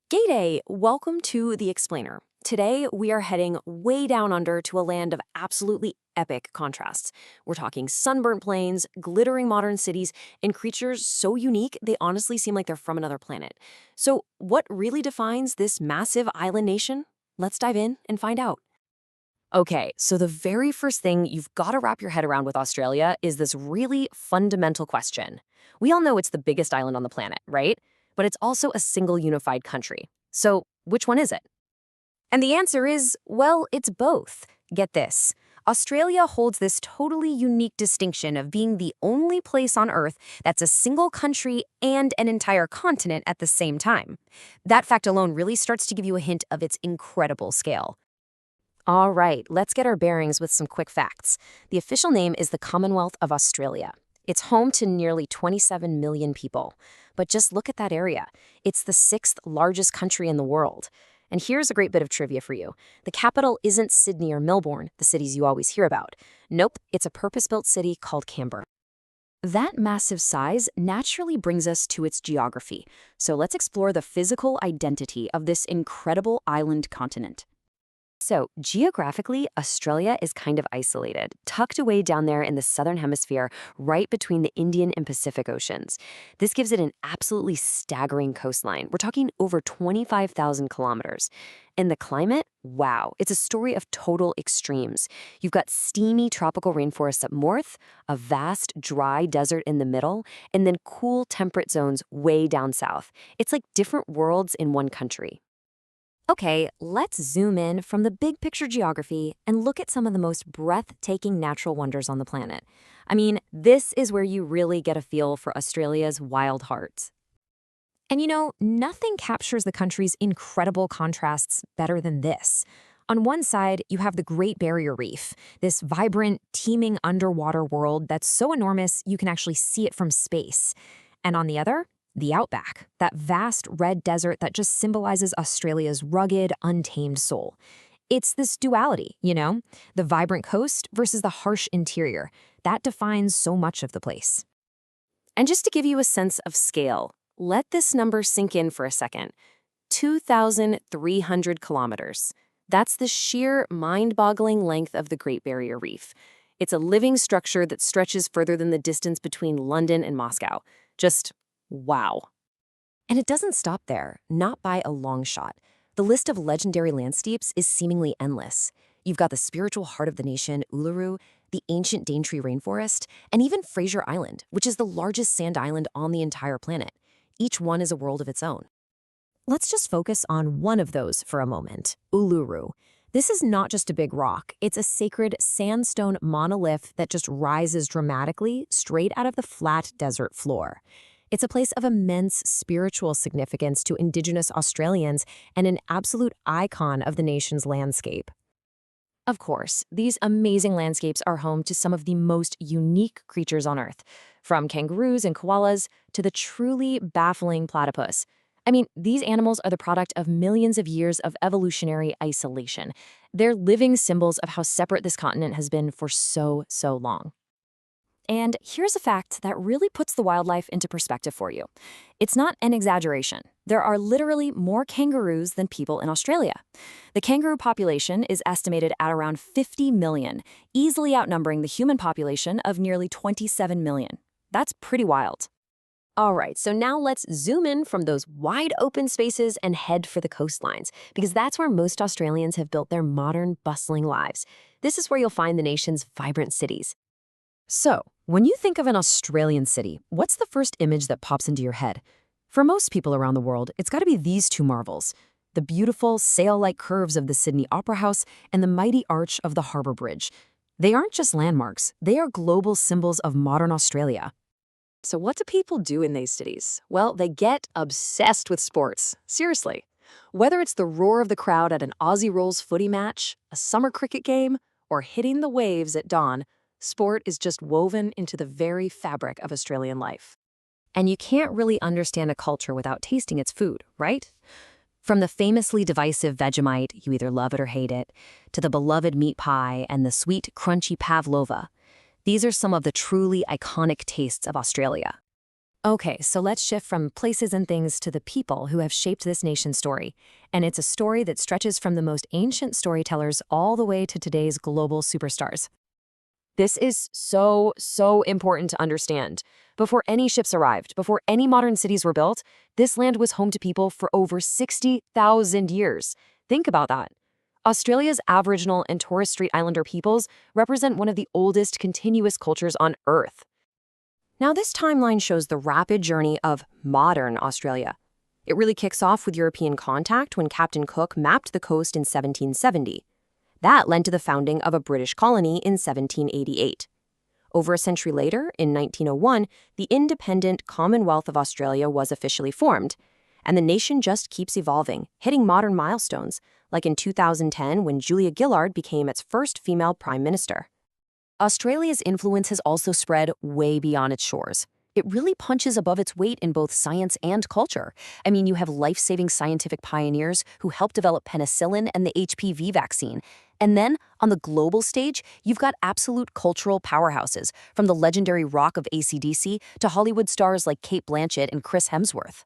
G'day! Welcome to The Explainer. Today, we are heading way down under to a land of absolutely epic contrasts. We're talking sunburnt plains, glittering modern cities, and creatures so unique they honestly seem like they're from another planet. So, what really defines this massive island nation? Let's dive in and find out. Okay, so the very first thing you've got to wrap your head around with Australia is this really fundamental question. We all know it's the biggest island on the planet, right? But it's also a single unified country. So, which one is it? And the answer is, well, it's both. Get this. Australia holds this totally unique distinction of being the only place on Earth that's a single country and an entire continent at the same time. That fact alone really starts to give you a hint of its incredible scale. All right, let's get our bearings with some quick facts. The official name is the Commonwealth of Australia. It's home to nearly 27 million people. But just look at that area. It's the sixth largest country in the world. And here's a great bit of trivia for you. The capital isn't Sydney or Melbourne, the cities you always hear about. Nope, it's a purpose-built city called Canberra. That massive size naturally brings us to its geography. So let's explore the physical identity of this incredible island continent. So, geographically, Australia is kind of isolated, tucked away down there in the southern hemisphere, right between the Indian and Pacific Oceans. This gives it an absolutely staggering coastline. We're talking over 25,000 kilometers. And the climate? Wow, it's a story of total extremes. You've got steamy tropical rainforests up north, a vast dry desert in the middle, and then cool temperate zones way down south. It's like different worlds in one country. Okay, let's zoom in from the big picture geography and look at some of the most breathtaking natural wonders on the planet. I mean, this is where you really get a feel for Australia's wild heart. And nothing captures the country's incredible contrasts better than this. On one side, you have the Great Barrier Reef, this vibrant, teeming underwater world that's so enormous you can actually see it from space. And on the other, the outback, that vast red desert that just symbolizes Australia's rugged, untamed soul. It's this duality, the vibrant coast versus the harsh interior. That defines so much of the place. And just to give you a sense of scale, let this number sink in for a second. 2,300 kilometers. That's the sheer, mind-boggling length of the Great Barrier Reef. It's a living structure that stretches further than the distance between London and Moscow. Just wow. And it doesn't stop there, not by a long shot. The list of legendary landscapes is seemingly endless. You've got the spiritual heart of the nation, Uluru, the ancient Daintree rainforest, and even Fraser Island, which is the largest sand island on the entire planet. Each one is a world of its own. Let's just focus on one of those for a moment, Uluru. This is not just a big rock. It's a sacred sandstone monolith that just rises dramatically straight out of the flat desert floor. It's a place of immense spiritual significance to Indigenous Australians and an absolute icon of the nation's landscape. Of course, these amazing landscapes are home to some of the most unique creatures on Earth, from kangaroos and koalas to the truly baffling platypus. I mean, these animals are the product of millions of years of evolutionary isolation. They're living symbols of how separate this continent has been for so long. And here's a fact that really puts the wildlife into perspective for you. It's not an exaggeration. There are literally more kangaroos than people in Australia. The kangaroo population is estimated at around 50 million, easily outnumbering the human population of nearly 27 million. That's pretty wild. All right, so now let's zoom in from those wide open spaces and head for the coastlines, because that's where most Australians have built their modern, bustling lives. This is where you'll find the nation's vibrant cities. So, when you think of an Australian city, what's the first image that pops into your head? For most people around the world, it's got to be these two marvels: the beautiful, sail-like curves of the Sydney Opera House and the mighty arch of the Harbour Bridge. They aren't just landmarks, they are global symbols of modern Australia. So what do people do in these cities? Well, they get obsessed with sports. Seriously. Whether it's the roar of the crowd at an Aussie Rolls footy match, a summer cricket game, or hitting the waves at dawn, sport is just woven into the very fabric of Australian life. And you can't really understand a culture without tasting its food, right? From the famously divisive Vegemite, you either love it or hate it, to the beloved meat pie and the sweet, crunchy pavlova. These are some of the truly iconic tastes of Australia. Okay, so let's shift from places and things to the people who have shaped this nation's story. And it's a story that stretches from the most ancient storytellers all the way to today's global superstars. This is so important to understand. Before any ships arrived, before any modern cities were built, this land was home to people for over 60,000 years. Think about that. Australia's Aboriginal and Torres Strait Islander peoples represent one of the oldest continuous cultures on Earth. Now, this timeline shows the rapid journey of modern Australia. It really kicks off with European contact when Captain Cook mapped the coast in 1770. That led to the founding of a British colony in 1788. Over a century later, in 1901, the independent Commonwealth of Australia was officially formed. And the nation just keeps evolving, hitting modern milestones, like in 2010 when Julia Gillard became its first female prime minister. Australia's influence has also spread way beyond its shores. It really punches above its weight in both science and culture. I mean, you have life-saving scientific pioneers who helped develop penicillin and the HPV vaccine. And then, on the global stage, you've got absolute cultural powerhouses, from the legendary rock of AC/DC to Hollywood stars like Cate Blanchett and Chris Hemsworth.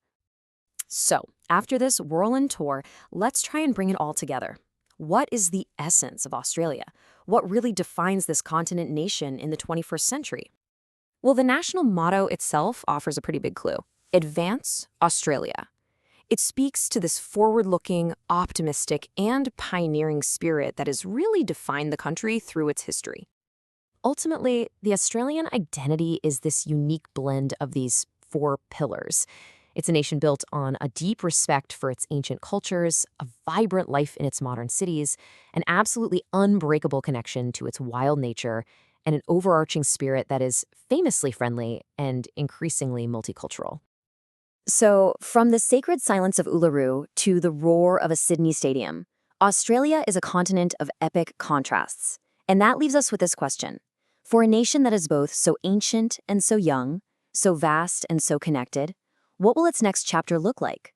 So, after this whirlwind tour, let's try and bring it all together. What is the essence of Australia? What really defines this continent nation in the 21st century? Well, the national motto itself offers a pretty big clue. Advance Australia. It speaks to this forward-looking, optimistic, and pioneering spirit that has really defined the country through its history. Ultimately, the Australian identity is this unique blend of these four pillars. It's a nation built on a deep respect for its ancient cultures, a vibrant life in its modern cities, an absolutely unbreakable connection to its wild nature, and an overarching spirit that is famously friendly and increasingly multicultural. So, from the sacred silence of Uluru to the roar of a Sydney stadium, Australia is a continent of epic contrasts. And that leaves us with this question. For a nation that is both so ancient and so young, so vast and so connected, what will its next chapter look like?